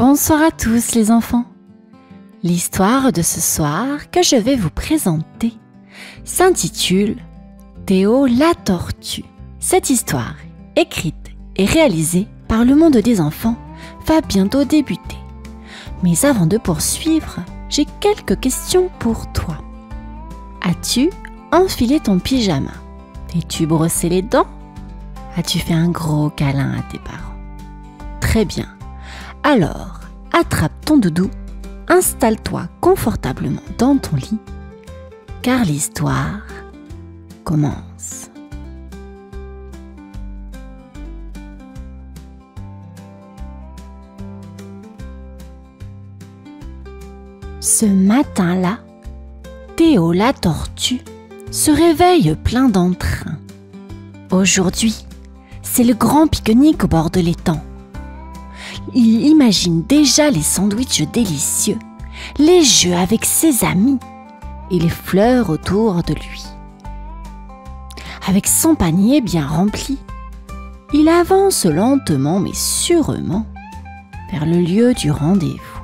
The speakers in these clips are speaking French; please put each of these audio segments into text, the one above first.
Bonsoir à tous les enfants. L'histoire de ce soir que je vais vous présenter s'intitule Théo la tortue. Cette histoire, écrite et réalisée par le monde des enfants, va bientôt débuter. Mais avant de poursuivre, j'ai quelques questions pour toi. As-tu enfilé ton pyjama? T'es-tu brossé les dents? As-tu fait un gros câlin à tes parents? Très bien. Alors, attrape ton doudou, installe-toi confortablement dans ton lit, car l'histoire commence. Ce matin-là, Théo la tortue se réveille plein d'entrain. Aujourd'hui, c'est le grand pique-nique au bord de l'étang. Il imagine déjà les sandwichs délicieux, les jeux avec ses amis et les fleurs autour de lui. Avec son panier bien rempli, il avance lentement mais sûrement vers le lieu du rendez-vous.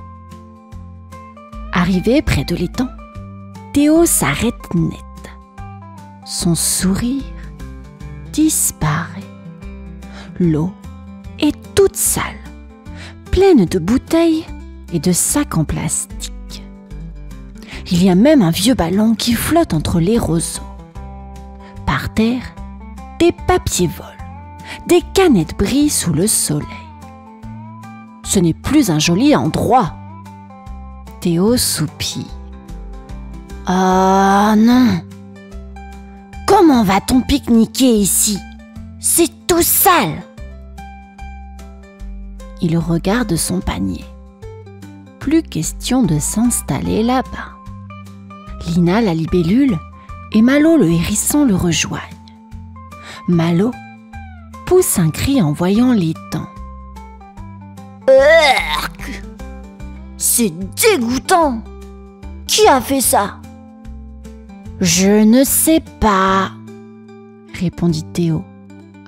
Arrivé près de l'étang, Théo s'arrête net. Son sourire disparaît. L'eau est toute sale, pleine de bouteilles et de sacs en plastique. Il y a même un vieux ballon qui flotte entre les roseaux. Par terre, des papiers volent, des canettes brillent sous le soleil. Ce n'est plus un joli endroit. Théo soupire. Ah non! Comment va-t-on pique-niquer ici? C'est tout sale! Il regarde son panier. Plus question de s'installer là-bas. Lina, la libellule, et Malo, le hérisson, le rejoignent. Malo pousse un cri en voyant l'étang. C'est dégoûtant! Qui a fait ça? Je ne sais pas, répondit Théo,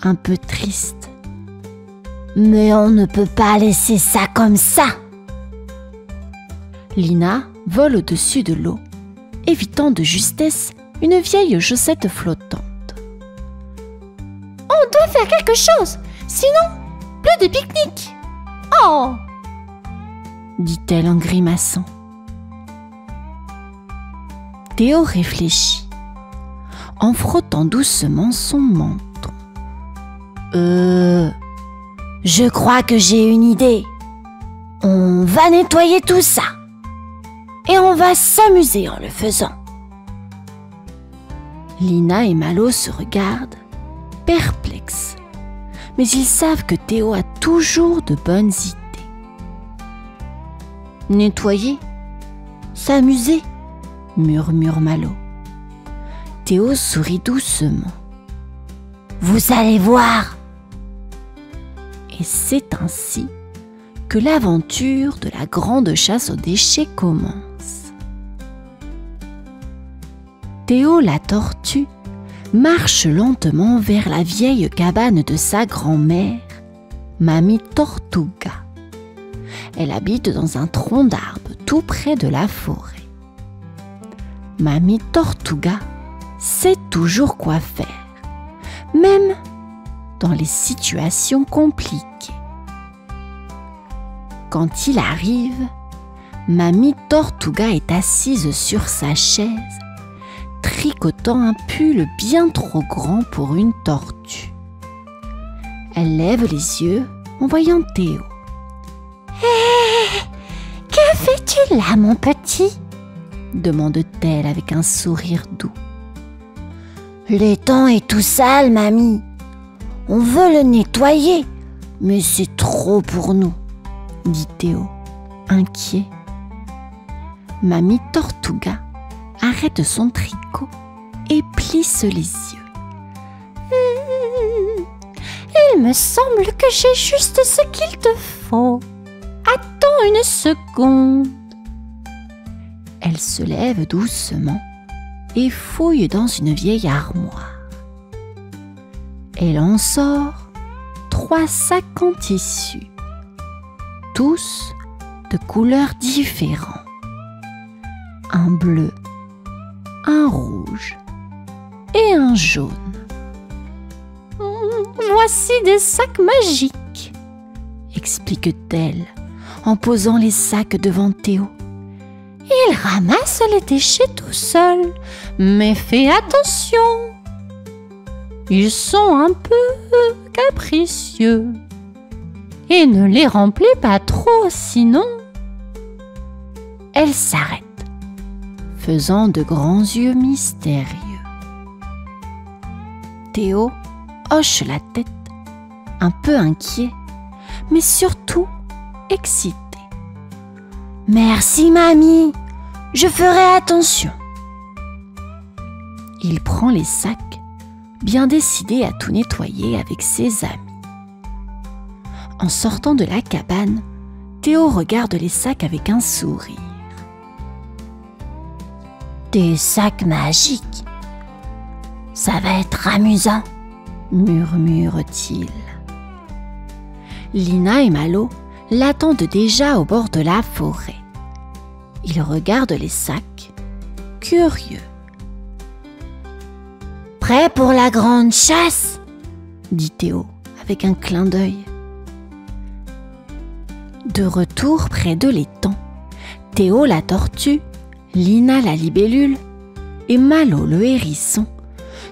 un peu triste. Mais on ne peut pas laisser ça comme ça. Lina vole au-dessus de l'eau, évitant de justesse une vieille chaussette flottante. On doit faire quelque chose, sinon plus de pique-nique. Oh! dit-elle en grimaçant. Théo réfléchit, en frottant doucement son menton. Je crois que j'ai une idée. On va nettoyer tout ça. Et on va s'amuser en le faisant. Lina et Malo se regardent, perplexes. Mais ils savent que Théo a toujours de bonnes idées. Nettoyer, s'amuser, murmure Malo. Théo sourit doucement. Vous allez voir. Et c'est ainsi que l'aventure de la grande chasse aux déchets commence. Théo la tortue marche lentement vers la vieille cabane de sa grand-mère, Mamie Tortuga. Elle habite dans un tronc d'arbre tout près de la forêt. Mamie Tortuga sait toujours quoi faire, même dans les situations compliquées. Quand il arrive, Mamie Tortuga est assise sur sa chaise, tricotant un pull bien trop grand pour une tortue. Elle lève les yeux en voyant Théo. Que fais-tu là, mon petit? demande-t-elle avec un sourire doux. L'étang est tout sale, mamie. On veut le nettoyer, mais c'est trop pour nous, dit Théo, inquiet. Mamie Tortuga arrête son tricot et plisse les yeux. Il me semble que j'ai juste ce qu'il te faut. Attends une seconde. Elle se lève doucement et fouille dans une vieille armoire. Elle en sort 3 sacs en tissu, tous de couleurs différentes. Un bleu, un rouge et un jaune. Voici des sacs magiques, explique-t-elle en posant les sacs devant Théo. Il ramasse les déchets tout seul, mais fais attention. Ils sont un peu capricieux. Et ne les remplis pas trop, sinon... Elle s'arrête, faisant de grands yeux mystérieux. Théo hoche la tête, un peu inquiet, mais surtout excité. Merci, mamie, je ferai attention. Il prend les sacs, bien décidé à tout nettoyer avec ses amis. En sortant de la cabane, Théo regarde les sacs avec un sourire. Des sacs magiques. Ça va être amusant, murmure-t-il. Lina et Malo l'attendent déjà au bord de la forêt. Ils regardent les sacs, curieux. Prêt pour la grande chasse, dit Théo avec un clin d'œil. De retour près de l'étang, Théo la tortue, Lina la libellule et Malo le hérisson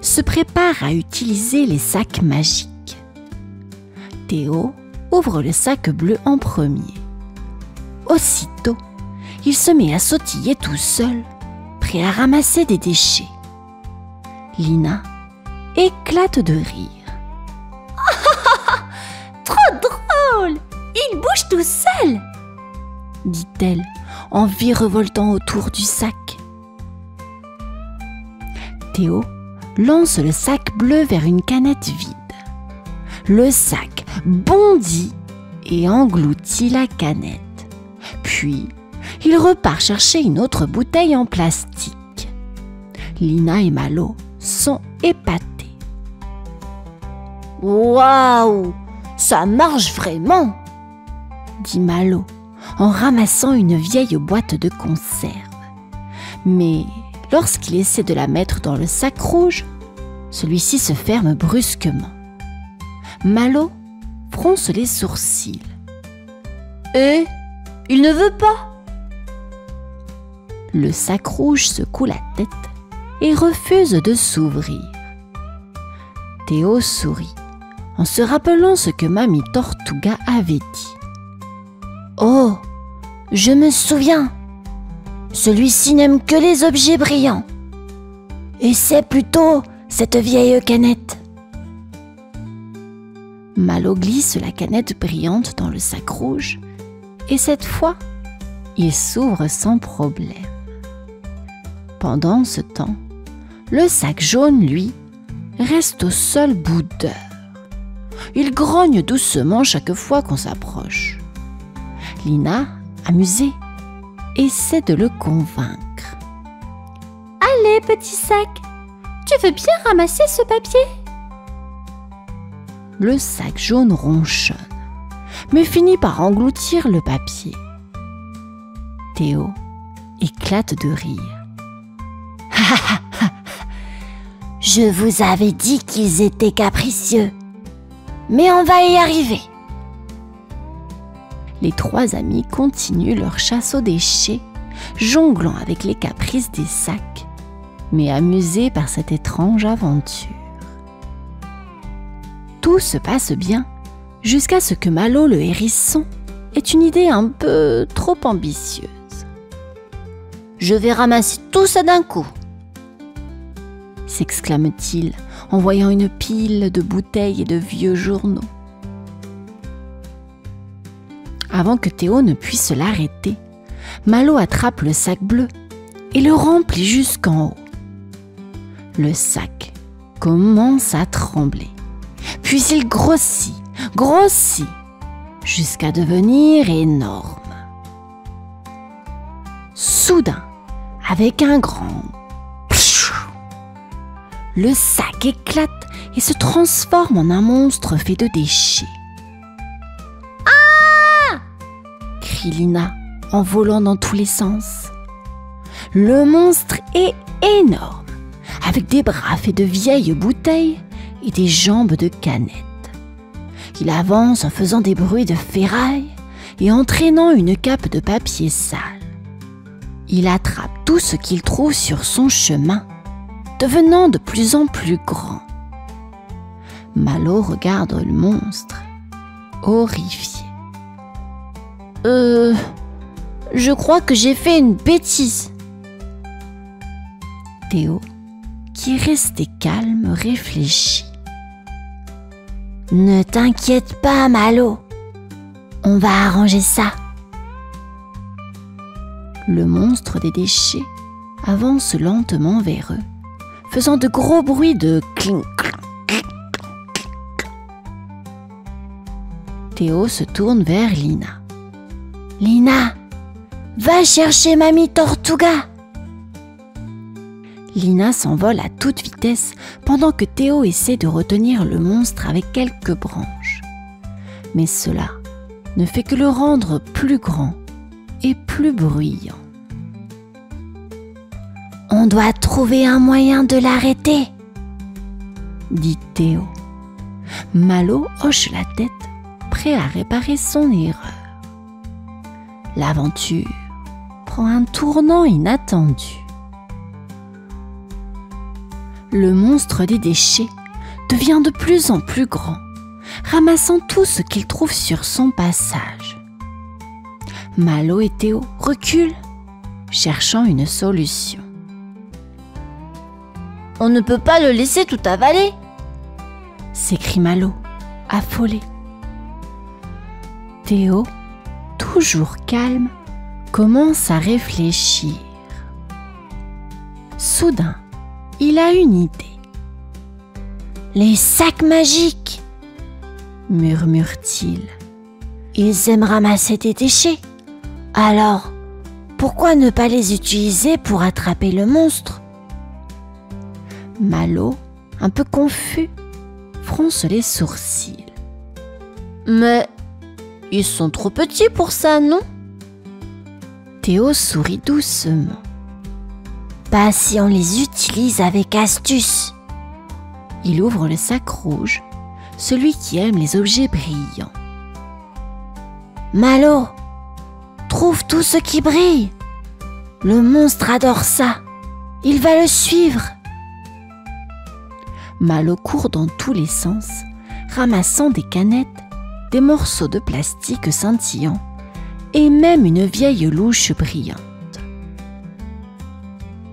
se préparent à utiliser les sacs magiques. Théo ouvre le sac bleu en premier. Aussitôt, il se met à sautiller tout seul, prêt à ramasser des déchets. Lina éclate de rire. Trop drôle! Il bouge tout seul, dit-elle en virevoltant autour du sac. Théo lance le sac bleu vers une canette vide. Le sac bondit et engloutit la canette. Puis, il repart chercher une autre bouteille en plastique. Lina et Malo sont épatés. Waouh, ça marche vraiment, dit Malo en ramassant une vieille boîte de conserve. Mais lorsqu'il essaie de la mettre dans le sac rouge, celui-ci se ferme brusquement. Malo fronce les sourcils. Et il ne veut pas. Le sac rouge secoue la tête et refuse de s'ouvrir. Théo sourit en se rappelant ce que Mamie Tortuga avait dit. Oh, je me souviens. Celui-ci n'aime que les objets brillants. Et c'est plutôt cette vieille canette. Malo glisse la canette brillante dans le sac rouge et cette fois, il s'ouvre sans problème. Pendant ce temps, le sac jaune, lui, reste au seul bout d'heure. Il grogne doucement chaque fois qu'on s'approche. Lina, amusée, essaie de le convaincre. « Allez, petit sac, tu veux bien ramasser ce papier ?» Le sac jaune ronchonne, mais finit par engloutir le papier. Théo éclate de rire. « Je vous avais dit qu'ils étaient capricieux, mais on va y arriver. » Les trois amis continuent leur chasse aux déchets, jonglant avec les caprices des sacs, mais amusés par cette étrange aventure. Tout se passe bien, jusqu'à ce que Malo le hérisson ait une idée un peu trop ambitieuse. « Je vais ramasser tout ça d'un coup !» s'exclame-t-il en voyant une pile de bouteilles et de vieux journaux. Avant que Théo ne puisse l'arrêter, Malo attrape le sac bleu et le remplit jusqu'en haut. Le sac commence à trembler, puis il grossit, jusqu'à devenir énorme. Soudain, avec un grand pshhh, le sac éclate et se transforme en un monstre fait de déchets. « Ah !» crie Lina en volant dans tous les sens. Le monstre est énorme, avec des bras faits de vieilles bouteilles et des jambes de canettes. Il avance en faisant des bruits de ferraille et en traînant une cape de papier sale. Il attrape tout ce qu'il trouve sur son chemin, devenant de plus en plus grand. Malo regarde le monstre, horrifié. Je crois que j'ai fait une bêtise. Théo, qui est resté calme, réfléchit. Ne t'inquiète pas, Malo. On va arranger ça. Le monstre des déchets avance lentement vers eux, faisant de gros bruits de clink. Théo se tourne vers Lina. Lina, va chercher Mamie Tortuga. Lina s'envole à toute vitesse pendant que Théo essaie de retenir le monstre avec quelques branches. Mais cela ne fait que le rendre plus grand et plus bruyant. On doit trouver un moyen de l'arrêter, dit Théo. Malo hoche la tête, prêt à réparer son erreur. L'aventure prend un tournant inattendu. Le monstre des déchets devient de plus en plus grand, ramassant tout ce qu'il trouve sur son passage. Malo et Théo reculent, cherchant une solution. On ne peut pas le laisser tout avaler, s'écrie Malo, affolé. Théo, toujours calme, commence à réfléchir. Soudain, il a une idée. Les sacs magiques, murmure-t-il. Ils aiment ramasser des déchets. Alors, pourquoi ne pas les utiliser pour attraper le monstre? Malo, un peu confus, fronce les sourcils. Mais ils sont trop petits pour ça, non? Théo sourit doucement. Pas si on les utilise avec astuce. Il ouvre le sac rouge, celui qui aime les objets brillants. Malo, trouve tout ce qui brille. Le monstre adore ça. Il va le suivre. Malo court dans tous les sens, ramassant des canettes, des morceaux de plastique scintillants et même une vieille louche brillante.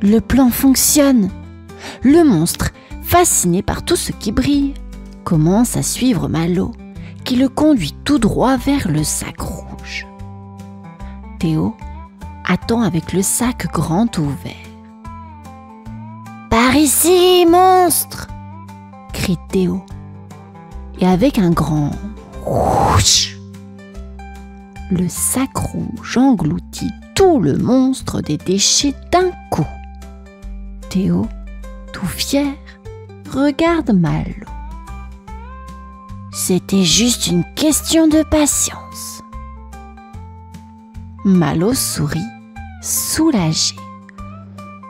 Le plan fonctionne. Le monstre, fasciné par tout ce qui brille, commence à suivre Malo, qui le conduit tout droit vers le sac rouge. Théo attend avec le sac grand ouvert. « Par ici, monstre !» crie Théo. Et avec un grand whoosh, le sac rouge engloutit tout le monstre des déchets d'un coup. Théo, tout fier, regarde Malo. C'était juste une question de patience. Malo sourit, soulagé.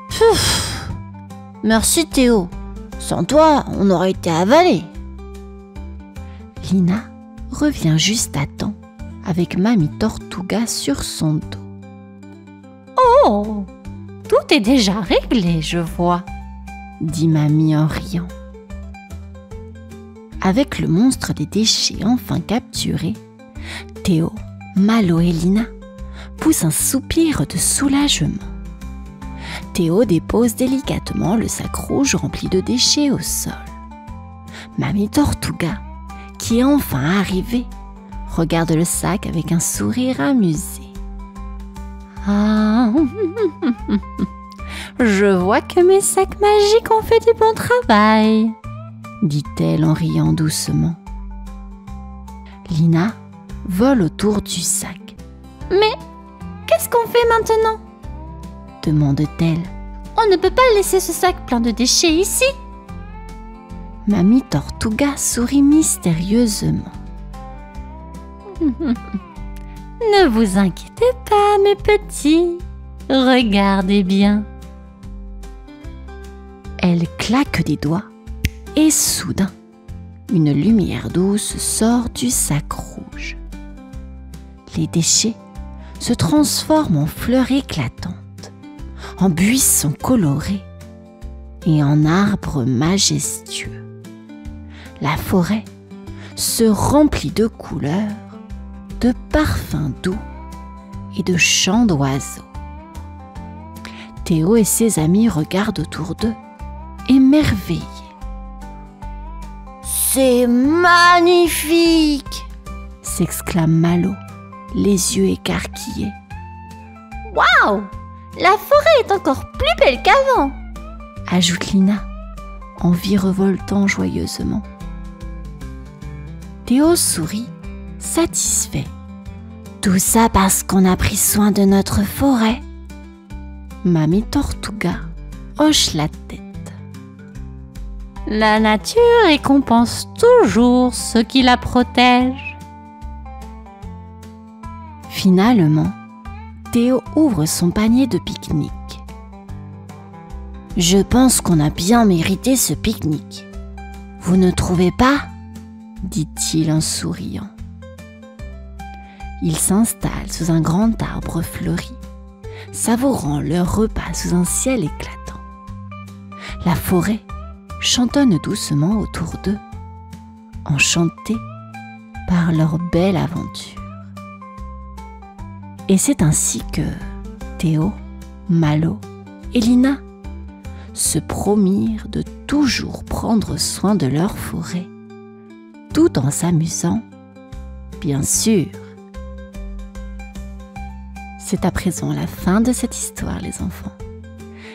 Pfff, merci Théo. Sans toi, on aurait été avalé. Lina revient juste à temps, avec Mamie Tortuga sur son dos. Oh, tout est déjà réglé, je vois, dit Mamie en riant. Avec le monstre des déchets enfin capturé, Théo, Malo et Lina poussent un soupir de soulagement. Théo dépose délicatement le sac rouge rempli de déchets au sol. Mamie Tortuga, qui est enfin arrivée, regarde le sac avec un sourire amusé. Ah, je vois que mes sacs magiques ont fait du bon travail, dit-elle en riant doucement. Lina vole autour du sac. Mais qu'est-ce qu'on fait maintenant? Demande-t-elle. On ne peut pas laisser ce sac plein de déchets ici. Mamie Tortuga sourit mystérieusement. Ne vous inquiétez pas, mes petits, regardez bien. Elle claque des doigts et soudain, une lumière douce sort du sac rouge. Les déchets se transforment en fleurs éclatantes, en buissons colorés et en arbres majestueux. La forêt se remplit de couleurs, de parfums doux et de chants d'oiseaux. Théo et ses amis regardent autour d'eux, émerveillés. « C'est magnifique !» s'exclame Malo, les yeux écarquillés. « Waouh! La forêt est encore plus belle qu'avant !» ajoute Lina, en virevoltant joyeusement. Théo sourit, satisfait. Tout ça parce qu'on a pris soin de notre forêt. Mamie Tortuga hoche la tête. La nature récompense toujours ceux qui la protègent. Finalement, Théo ouvre son panier de pique-nique. Je pense qu'on a bien mérité ce pique-nique. Vous ne trouvez pas ? Dit-il en souriant. Ils s'installent sous un grand arbre fleuri, savourant leur repas sous un ciel éclatant. La forêt chantonne doucement autour d'eux, enchantée par leur belle aventure. Et c'est ainsi que Théo, Malo et Lina se promirent de toujours prendre soin de leur forêt, tout en s'amusant, bien sûr. C'est à présent la fin de cette histoire, les enfants.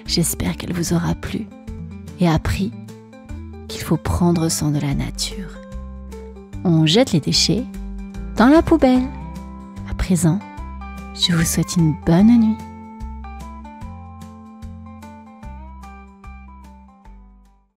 J'espère qu'elle vous aura plu et appris qu'il faut prendre soin de la nature. On jette les déchets dans la poubelle. À présent, je vous souhaite une bonne nuit.